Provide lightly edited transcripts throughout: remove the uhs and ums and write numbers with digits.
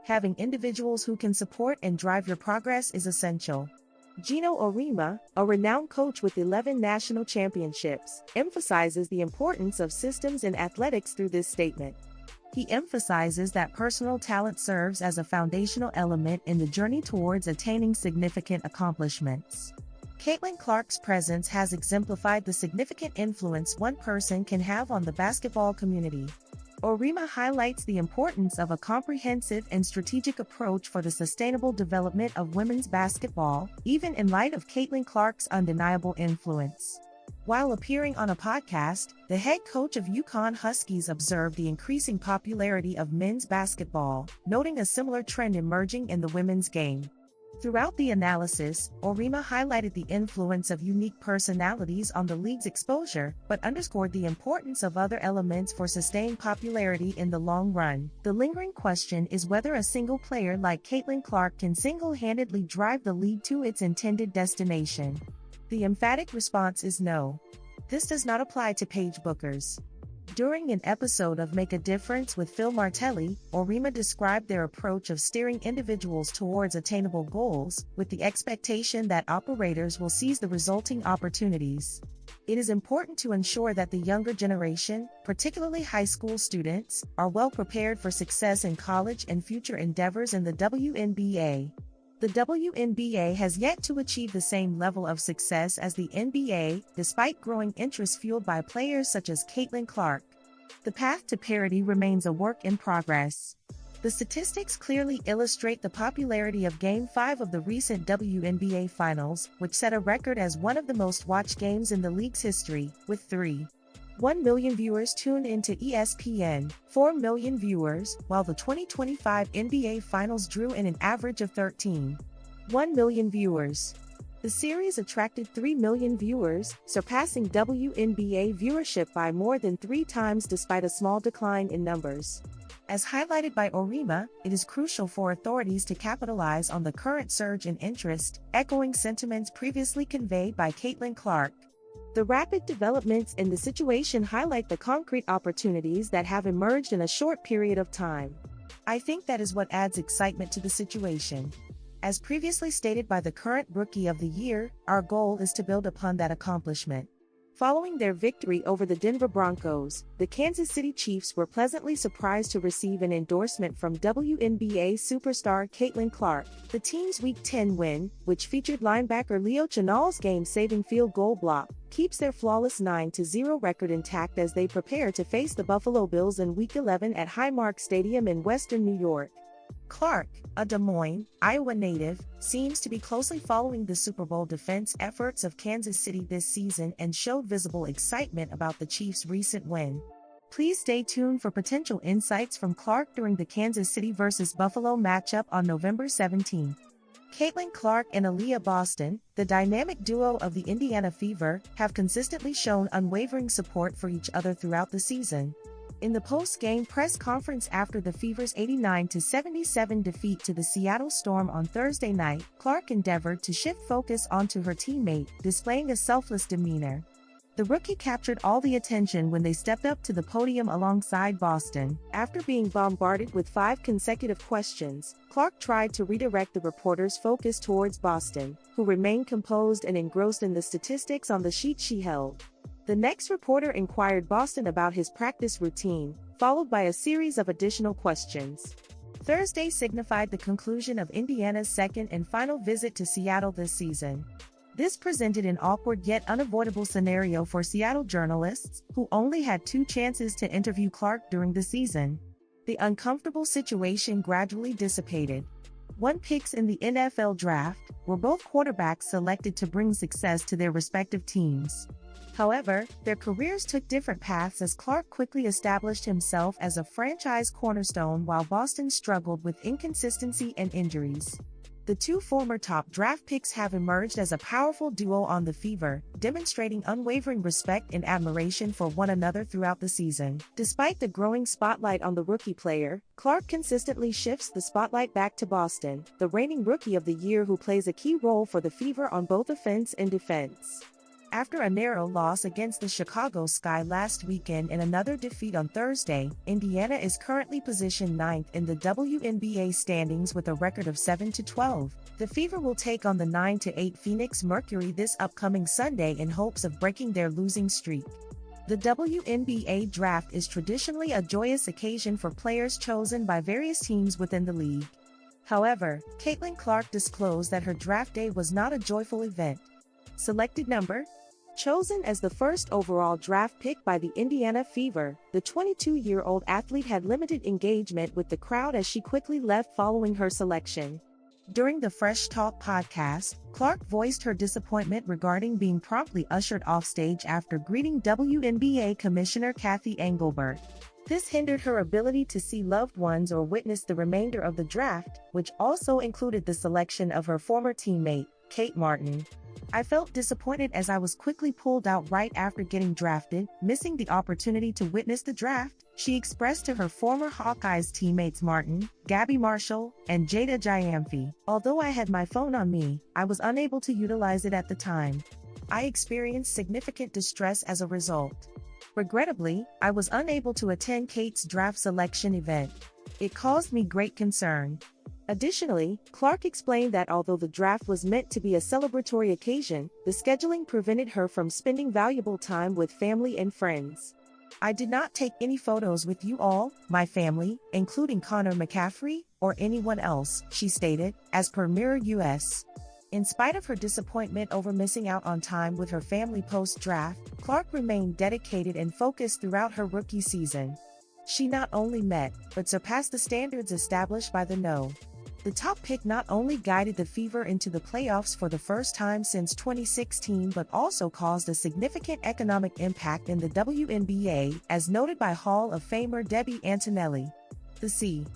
having individuals who can support and drive your progress is essential. Gino Orima, a renowned coach with 11 national championships, emphasizes the importance of systems in athletics through this statement. He emphasizes that personal talent serves as a foundational element in the journey towards attaining significant accomplishments. Caitlyn Clark's presence has exemplified the significant influence one person can have on the basketball community. Orima highlights the importance of a comprehensive and strategic approach for the sustainable development of women's basketball, even in light of Caitlyn Clark's undeniable influence. While appearing on a podcast, the head coach of UConn Huskies observed the increasing popularity of men's basketball, noting a similar trend emerging in the women's game. Throughout the analysis, Orima highlighted the influence of unique personalities on the league's exposure, but underscored the importance of other elements for sustained popularity in the long run. The lingering question is whether a single player like Caitlyn Clark can single-handedly drive the league to its intended destination. The emphatic response is no. This does not apply to Paige Bookers. During an episode of Make a Difference with Phil Martelli, Orima described their approach of steering individuals towards attainable goals, with the expectation that operators will seize the resulting opportunities. It is important to ensure that the younger generation, particularly high school students, are well prepared for success in college and future endeavors in the WNBA. The WNBA has yet to achieve the same level of success as the NBA, despite growing interest fueled by players such as Caitlyn Clark. The path to parity remains a work in progress. The statistics clearly illustrate the popularity of Game 5 of the recent WNBA Finals, which set a record as one of the most watched games in the league's history, with 3.1 million viewers tuned into ESPN, 4 million viewers, while the 2025 NBA Finals drew in an average of 13.1 million viewers. The series attracted 3 million viewers, surpassing WNBA viewership by more than 3 times despite a small decline in numbers. As highlighted by Orima, it is crucial for authorities to capitalize on the current surge in interest, echoing sentiments previously conveyed by Caitlyn Clark. The rapid developments in the situation highlight the concrete opportunities that have emerged in a short period of time. I think that is what adds excitement to the situation. As previously stated by the current Rookie of the Year, our goal is to build upon that accomplishment. Following their victory over the Denver Broncos, the Kansas City Chiefs were pleasantly surprised to receive an endorsement from WNBA superstar Caitlyn Clark. The team's Week 10 win, which featured linebacker Leo Chenal's game-saving field goal block, keeps their flawless 9-0 record intact as they prepare to face the Buffalo Bills in Week 11 at Highmark Stadium in western New York. Clark, a Des Moines, Iowa native, seems to be closely following the Super Bowl defense efforts of Kansas City this season and showed visible excitement about the Chiefs' recent win. Please stay tuned for potential insights from Clark during the Kansas City vs. Buffalo matchup on November 17. Caitlyn Clark and Aaliyah Boston, the dynamic duo of the Indiana Fever, have consistently shown unwavering support for each other throughout the season. In the post-game press conference after the Fever's 89-77 defeat to the Seattle Storm on Thursday night, Clark endeavored to shift focus onto her teammate, displaying a selfless demeanor. The rookie captured all the attention when they stepped up to the podium alongside Boston. After being bombarded with 5 consecutive questions, Clark tried to redirect the reporter's focus towards Boston, who remained composed and engrossed in the statistics on the sheet she held. The next reporter inquired Boston about his practice routine, followed by a series of additional questions. Thursday signified the conclusion of Indiana's second and final visit to Seattle this season. This presented an awkward yet unavoidable scenario for Seattle journalists, who only had 2 chances to interview Clark during the season. The uncomfortable situation gradually dissipated. 1 picks in the NFL draft were both quarterbacks selected to bring success to their respective teams. However, their careers took different paths as Clark quickly established himself as a franchise cornerstone while Boston struggled with inconsistency and injuries. The 2 former top draft picks have emerged as a powerful duo on the Fever, demonstrating unwavering respect and admiration for one another throughout the season. Despite the growing spotlight on the rookie player, Clark consistently shifts the spotlight back to Boston, the reigning Rookie of the Year who plays a key role for the Fever on both offense and defense. After a narrow loss against the Chicago Sky last weekend and another defeat on Thursday, Indiana is currently positioned ninth in the WNBA standings with a record of 7-12. The Fever will take on the 9-8 Phoenix Mercury this upcoming Sunday in hopes of breaking their losing streak. The WNBA draft is traditionally a joyous occasion for players chosen by various teams within the league. However, Caitlyn Clark disclosed that her draft day was not a joyful event. Selected number? Chosen as the first overall draft pick by the Indiana Fever, the 22-year-old athlete had limited engagement with the crowd as she quickly left following her selection. During the Fresh Talk podcast, Clark voiced her disappointment regarding being promptly ushered off stage after greeting WNBA Commissioner Cathy Engelbert. This hindered her ability to see loved ones or witness the remainder of the draft, which also included the selection of her former teammate, Kate Martin. I felt disappointed as I was quickly pulled out right after getting drafted, missing the opportunity to witness the draft, she expressed to her former Hawkeyes teammates Martin, Gabby Marshall, and Jada Gyamfi. Although I had my phone on me, I was unable to utilize it at the time. I experienced significant distress as a result. Regrettably, I was unable to attend Kate's draft selection event. It caused me great concern. Additionally, Clark explained that although the draft was meant to be a celebratory occasion, the scheduling prevented her from spending valuable time with family and friends. I did not take any photos with you all, my family, including Connor McCaffrey, or anyone else, she stated, as per Mirror US. In spite of her disappointment over missing out on time with her family post-draft, Clark remained dedicated and focused throughout her rookie season. She not only met, but surpassed the standards established by the No. The top pick not only guided the Fever into the playoffs for the first time since 2016 but also caused a significant economic impact in the WNBA, as noted by Hall of Famer Debbie Antonelli. The C.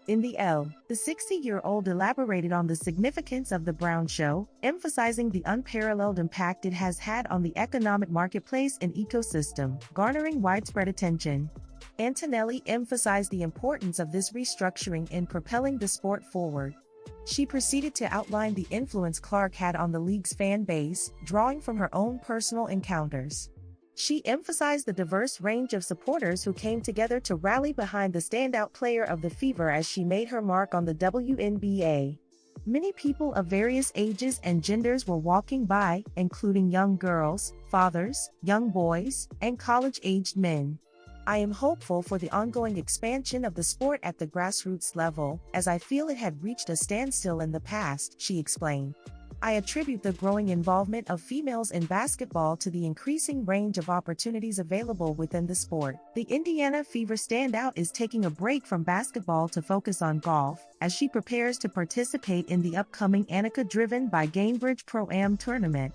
In the L, the 60-year-old elaborated on the significance of the Brown Show, emphasizing the unparalleled impact it has had on the economic marketplace and ecosystem, garnering widespread attention. Antonelli emphasized the importance of this restructuring in propelling the sport forward. She proceeded to outline the influence Clark had on the league's fan base, drawing from her own personal encounters. She emphasized the diverse range of supporters who came together to rally behind the standout player of the Fever as she made her mark on the WNBA. Many people of various ages and genders were walking by, including young girls, fathers, young boys, and college-aged men. I am hopeful for the ongoing expansion of the sport at the grassroots level, as I feel it had reached a standstill in the past, she explained. I attribute the growing involvement of females in basketball to the increasing range of opportunities available within the sport. The Indiana Fever standout is taking a break from basketball to focus on golf, as she prepares to participate in the upcoming Annika-driven by Gainbridge Pro-Am tournament.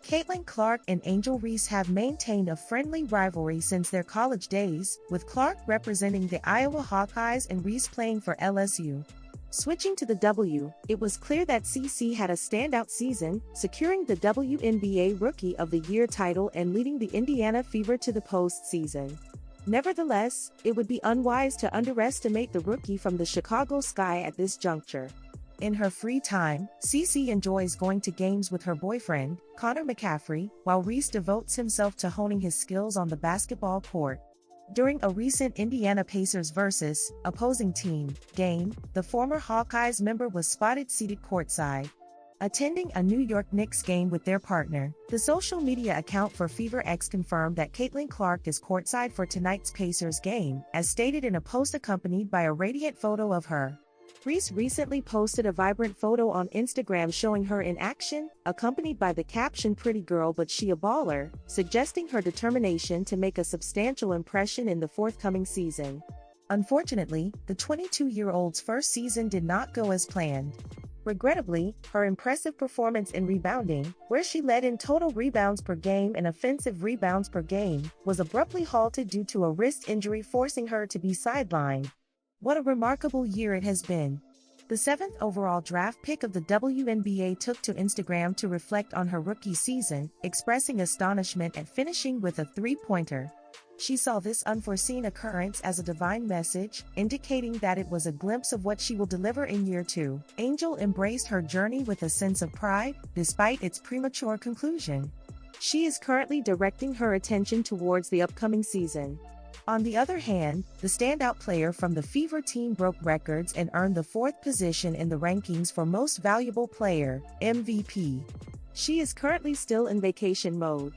Caitlyn Clark and Angel Reese have maintained a friendly rivalry since their college days, with Clark representing the Iowa Hawkeyes and Reese playing for LSU. Switching to the W, it was clear that CC had a standout season, securing the WNBA Rookie of the Year title and leading the Indiana Fever to the postseason. Nevertheless, it would be unwise to underestimate the rookie from the Chicago Sky at this juncture. In her free time, CC enjoys going to games with her boyfriend, Connor McCaffrey, while Reese devotes himself to honing his skills on the basketball court. During a recent Indiana Pacers vs. opposing team game, the former Hawkeyes member was spotted seated courtside, attending a New York Knicks game with their partner. The social media account for Fever X confirmed that Caitlyn Clark is courtside for tonight's Pacers game, as stated in a post accompanied by a radiant photo of her. Reese recently posted a vibrant photo on Instagram showing her in action, accompanied by the caption "Pretty girl but she a baller," suggesting her determination to make a substantial impression in the forthcoming season. Unfortunately, the 22-year-old's first season did not go as planned. Regrettably, her impressive performance in rebounding, where she led in total rebounds per game and offensive rebounds per game, was abruptly halted due to a wrist injury forcing her to be sidelined. What a remarkable year it has been. The 7th overall draft pick of the WNBA took to Instagram to reflect on her rookie season, expressing astonishment at finishing with a three-pointer. She saw this unforeseen occurrence as a divine message, indicating that it was a glimpse of what she will deliver in year 2. Angel embraced her journey with a sense of pride, despite its premature conclusion. She is currently directing her attention towards the upcoming season. On the other hand, the standout player from the Fever team broke records and earned the 4th position in the rankings for Most Valuable Player, MVP. She is currently still in vacation mode.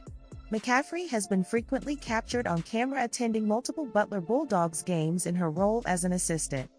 McCaffrey has been frequently captured on camera attending multiple Butler Bulldogs games in her role as an assistant.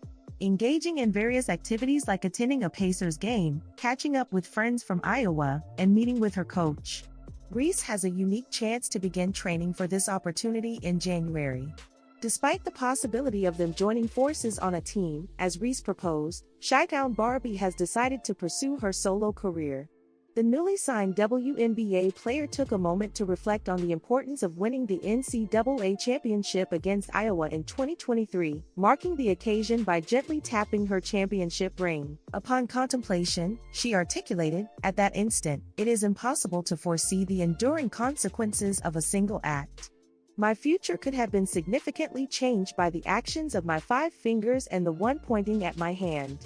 Engaging in various activities like attending a Pacers game, catching up with friends from Iowa, and meeting with her coach. Reese has a unique chance to begin training for this opportunity in January. Despite the possibility of them joining forces on a team, as Reese proposed, Chi-Town Barbie has decided to pursue her solo career. The newly signed WNBA player took a moment to reflect on the importance of winning the NCAA championship against Iowa in 2023, marking the occasion by gently tapping her championship ring. Upon contemplation, she articulated, "At that instant, it is impossible to foresee the enduring consequences of a single act. My future could have been significantly changed by the actions of my 5 fingers and the one pointing at my hand."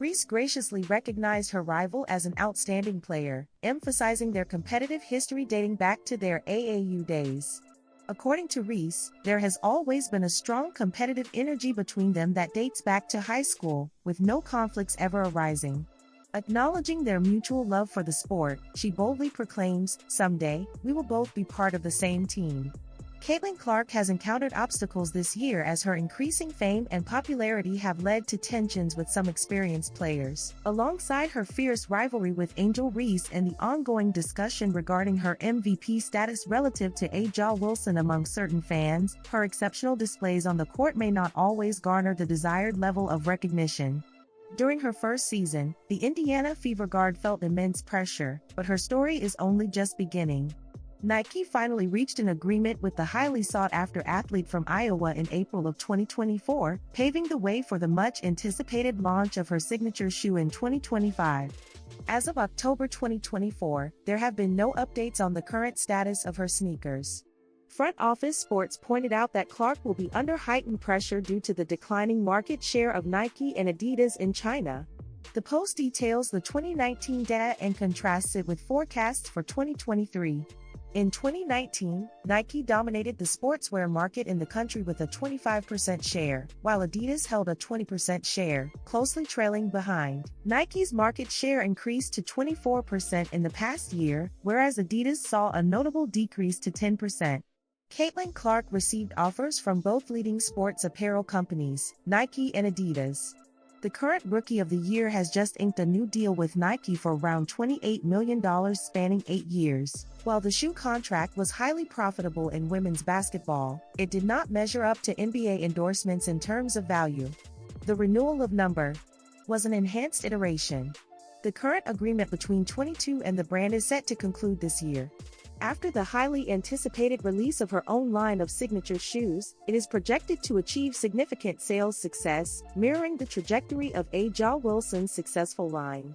Reese graciously recognized her rival as an outstanding player, emphasizing their competitive history dating back to their AAU days. According to Reese, there has always been a strong competitive energy between them that dates back to high school, with no conflicts ever arising. Acknowledging their mutual love for the sport, she boldly proclaims, "Someday, we will both be part of the same team." Caitlyn Clark has encountered obstacles this year as her increasing fame and popularity have led to tensions with some experienced players. Alongside her fierce rivalry with Angel Reese and the ongoing discussion regarding her MVP status relative to A'ja Wilson among certain fans, her exceptional displays on the court may not always garner the desired level of recognition. During her first season, the Indiana Fever guard felt immense pressure, but her story is only just beginning. Nike finally reached an agreement with the highly sought-after athlete from Iowa in April of 2024, paving the way for the much-anticipated launch of her signature shoe in 2025. As of October 2024, there have been no updates on the current status of her sneakers. Front Office Sports pointed out that Clark will be under heightened pressure due to the declining market share of Nike and Adidas in China. The post details the 2019 data and contrasts it with forecasts for 2023. In 2019, Nike dominated the sportswear market in the country with a 25% share, while Adidas held a 20% share, closely trailing behind. Nike's market share increased to 24% in the past year, whereas Adidas saw a notable decrease to 10%. Caitlyn Clark received offers from both leading sports apparel companies, Nike and Adidas. The current Rookie of the Year has just inked a new deal with Nike for around $28 million spanning 8 years. While the shoe contract was highly profitable in women's basketball, it did not measure up to NBA endorsements in terms of value. The renewal of No. was an enhanced iteration. The current agreement between 22 and the brand is set to conclude this year. After the highly anticipated release of her own line of signature shoes, it is projected to achieve significant sales success, mirroring the trajectory of A'ja Wilson's successful line.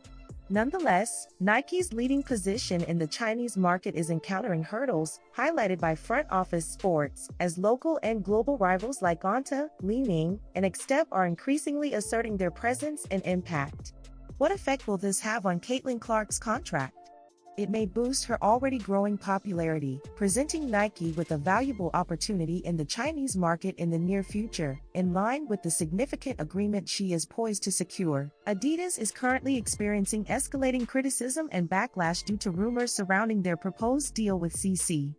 Nonetheless, Nike's leading position in the Chinese market is encountering hurdles, highlighted by Front Office Sports, as local and global rivals like Anta, Li-Ning, and Xtep are increasingly asserting their presence and impact. What effect will this have on Caitlyn Clark's contract? It may boost her already growing popularity, presenting Nike with a valuable opportunity in the Chinese market in the near future, in line with the significant agreement she is poised to secure. Adidas is currently experiencing escalating criticism and backlash due to rumors surrounding their proposed deal with CC.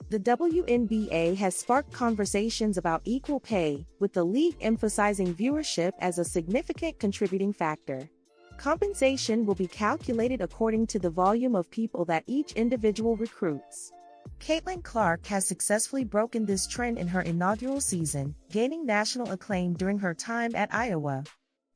The WNBA has sparked conversations about equal pay, with the league emphasizing viewership as a significant contributing factor. Compensation will be calculated according to the volume of people that each individual recruits. Caitlyn Clark has successfully broken this trend in her inaugural season, gaining national acclaim during her time at Iowa.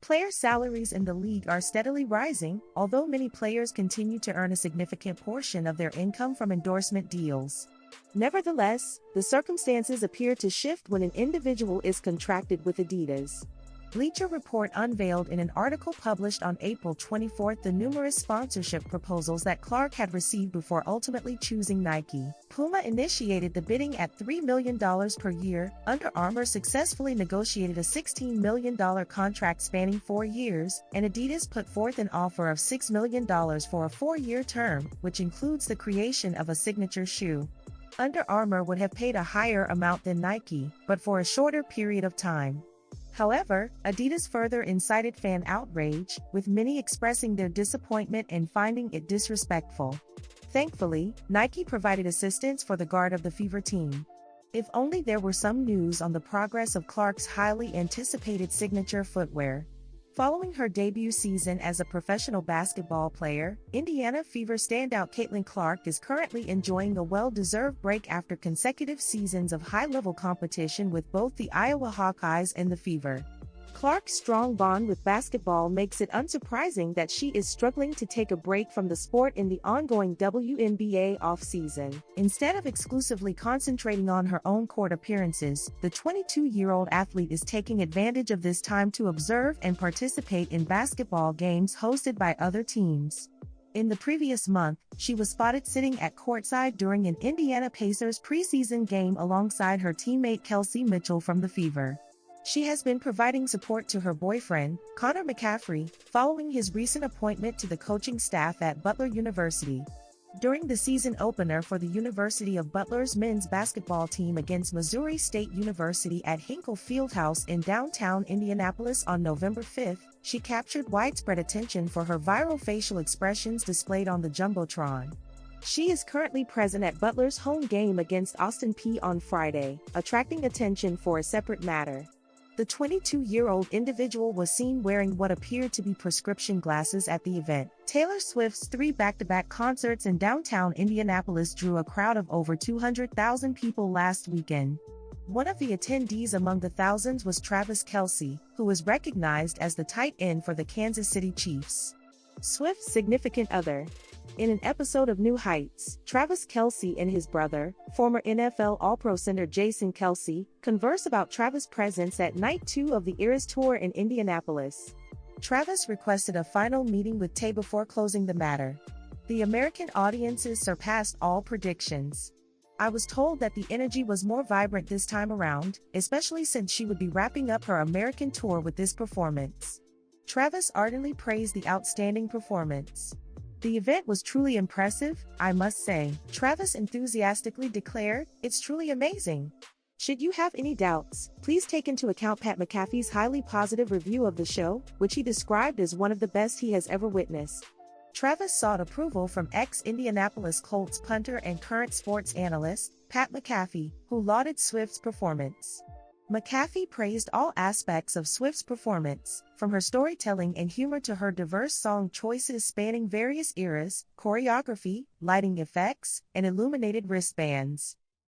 Player salaries in the league are steadily rising, although many players continue to earn a significant portion of their income from endorsement deals. Nevertheless, the circumstances appear to shift when an individual is contracted with Adidas. Bleacher Report unveiled in an article published on April 24 the numerous sponsorship proposals that Clark had received before ultimately choosing Nike. Puma initiated the bidding at $3 million per year. Under Armour successfully negotiated a $16 million contract spanning 4 years, and Adidas put forth an offer of $6 million for a 4-year term, which includes the creation of a signature shoe. Under Armour would have paid a higher amount than Nike, but for a shorter period of time. However, Adidas further incited fan outrage, with many expressing their disappointment and finding it disrespectful. Thankfully, Nike provided assistance for the guard of the Fever team. If only there were some news on the progress of Clark's highly anticipated signature footwear. Following her debut season as a professional basketball player, Indiana Fever standout Caitlyn Clark is currently enjoying a well-deserved break after consecutive seasons of high-level competition with both the Iowa Hawkeyes and the Fever. Clark's strong bond with basketball makes it unsurprising that she is struggling to take a break from the sport in the ongoing WNBA offseason. Instead of exclusively concentrating on her own court appearances, the 22-year-old athlete is taking advantage of this time to observe and participate in basketball games hosted by other teams. In the previous month, she was spotted sitting at courtside during an Indiana Pacers preseason game alongside her teammate Kelsey Mitchell from the Fever. She has been providing support to her boyfriend, Connor McCaffrey, following his recent appointment to the coaching staff at Butler University. During the season opener for the University of Butler's men's basketball team against Missouri State University at Hinkle Fieldhouse in downtown Indianapolis on November 5, she captured widespread attention for her viral facial expressions displayed on the Jumbotron. She is currently present at Butler's home game against Austin Peay on Friday, attracting attention for a separate matter. The 22-year-old individual was seen wearing what appeared to be prescription glasses at the event. Taylor Swift's 3 back-to-back concerts in downtown Indianapolis drew a crowd of over 200,000 people last weekend. One of the attendees among the thousands was Travis Kelce, who was recognized as the tight end for the Kansas City Chiefs. Swift's significant other. In an episode of New Heights, Travis Kelce and his brother, former NFL All-Pro center Jason Kelce, converse about Travis' presence at Night 2 of the Eras Tour in Indianapolis. Travis requested a final meeting with Tay before closing the matter. The American audiences surpassed all predictions. I was told that the energy was more vibrant this time around, especially since she would be wrapping up her American tour with this performance. Travis ardently praised the outstanding performance. The event was truly impressive, I must say, Travis enthusiastically declared. It's truly amazing. Should you have any doubts, please take into account Pat McAfee's highly positive review of the show, which he described as one of the best he has ever witnessed. Travis sought approval from ex-Indianapolis Colts punter and current sports analyst, Pat McAfee, who lauded Swift's performance. McAfee praised all aspects of Swift's performance, from her storytelling and humor to her diverse song choices spanning various eras, choreography, lighting effects, and illuminated wristbands.